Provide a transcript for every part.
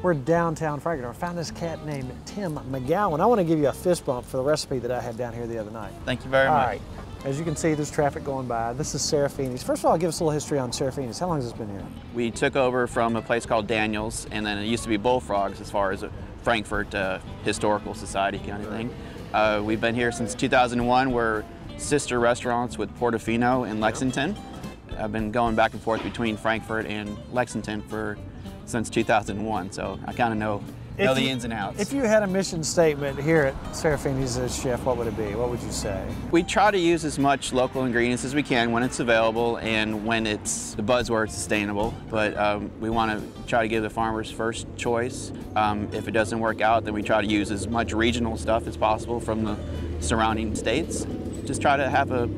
We're downtown Frankfort. I found this cat named Tim McGowan. I want to give you a fist bump for the recipe that I had down here the other night. Thank you very much. All right. As you can see, there's traffic going by. This is Serafini's. First of all, give us a little history on Serafini's. How long has this been here? We took over from a place called Daniel's, and then it used to be Bullfrogs as far as a Frankfort Historical Society kind of thing. We've been here since 2001. We're sister restaurants with Portofino in Lexington. I've been going back and forth between Frankfort and Lexington since 2001, so I kind of know the ins and outs. If you had a mission statement here at Serafini's as chef, what would it be? What would you say? We try to use as much local ingredients as we can when it's available and when it's the buzzword sustainable, but we want to try to give the farmers first choice. If it doesn't work out, then we try to use as much regional stuff as possible from the surrounding states. Just try to have a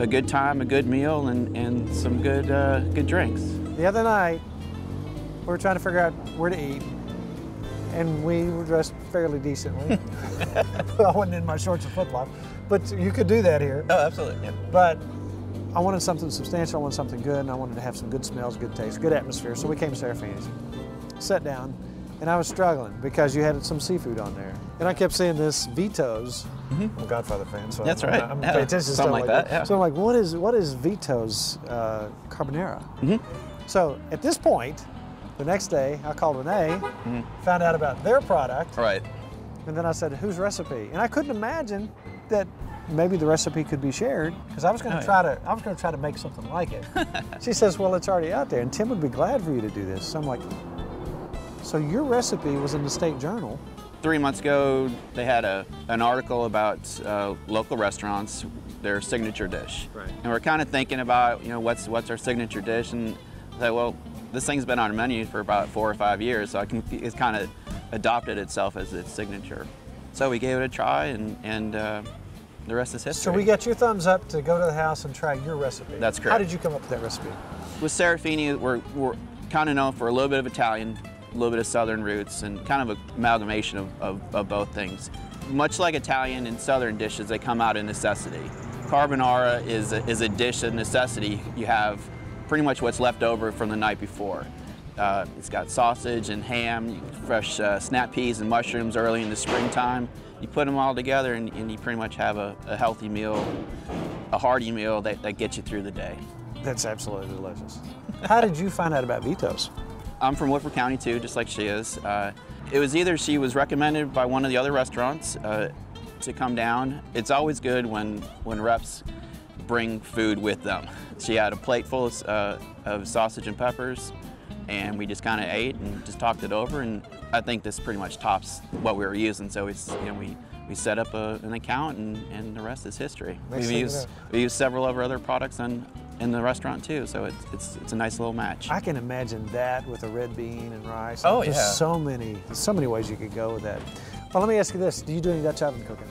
good time, a good meal, and some good drinks. The other night, we were trying to figure out where to eat, and we were dressed fairly decently. I wasn't in my shorts and flip-flops, but you could do that here. Oh, absolutely. Yeah. But I wanted something substantial, I wanted something good, and I wanted to have some good smells, good taste, good atmosphere, so we came to Serafini's. Sat down, and I was struggling because you had some seafood on there. And I kept seeing this Vito's. I'm a Godfather fan, so that's right. I'm paying attention to something like that. Yeah. So I'm like, what is Vito's Carbonara? So at this point, the next day, I called Renee, found out about their product. Right. And then I said, whose recipe? And I couldn't imagine that maybe the recipe could be shared, because I was going to try to make something like it. She says, well, it's already out there, and Tim would be glad for you to do this. So I'm like, so your recipe was in the State Journal. 3 months ago, they had an article about local restaurants, their signature dish. Right. And we're kind of thinking about, what's our signature dish, and I said, well, this thing's been on our menu for about 4 or 5 years, so it's kind of adopted itself as its signature. So we gave it a try, and the rest is history. So we got your thumbs up to go to the house and try your recipe. That's correct. How did you come up with that recipe? With Serafini, we're kind of known for a little bit of Italian, a little bit of Southern roots, and kind of an amalgamation of both things. Much like Italian and Southern dishes, they come out of necessity. Carbonara is a dish of necessity. You have pretty much what's left over from the night before. It's got sausage and ham, fresh snap peas and mushrooms early in the springtime. You put them all together and you pretty much have a healthy meal, a hearty meal that gets you through the day. That's absolutely delicious. How did you find out about Vito's? I'm from Woodford County too, just like she is. It was either she was recommended by one of the other restaurants to come down. It's always good when reps bring food with them. She had a plate full of sausage and peppers, and we just kind of ate and just talked it over, and I think this pretty much tops what we were using, so it's, we set up an account, and the rest is history. We use several of our other products in the restaurant too, so it's a nice little match. I can imagine that with a red bean and rice. Oh, There's yeah. so many ways you could go with that. Well, let me ask you this: do you do any Dutch oven cooking?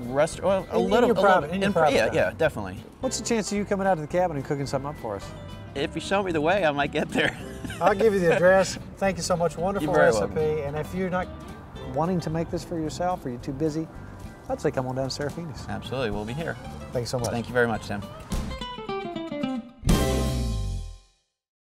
Well, In your private time. Yeah, definitely. What's the chance of you coming out to the cabin and cooking something up for us? If you show me the way, I might get there. I'll give you the address. Thank you so much. Wonderful You're very recipe. welcome. And if you're not wanting to make this for yourself, or you're too busy, I'd say come on down to Serafini's. Absolutely, we'll be here. Thank you so much. Thank you very much, Tim.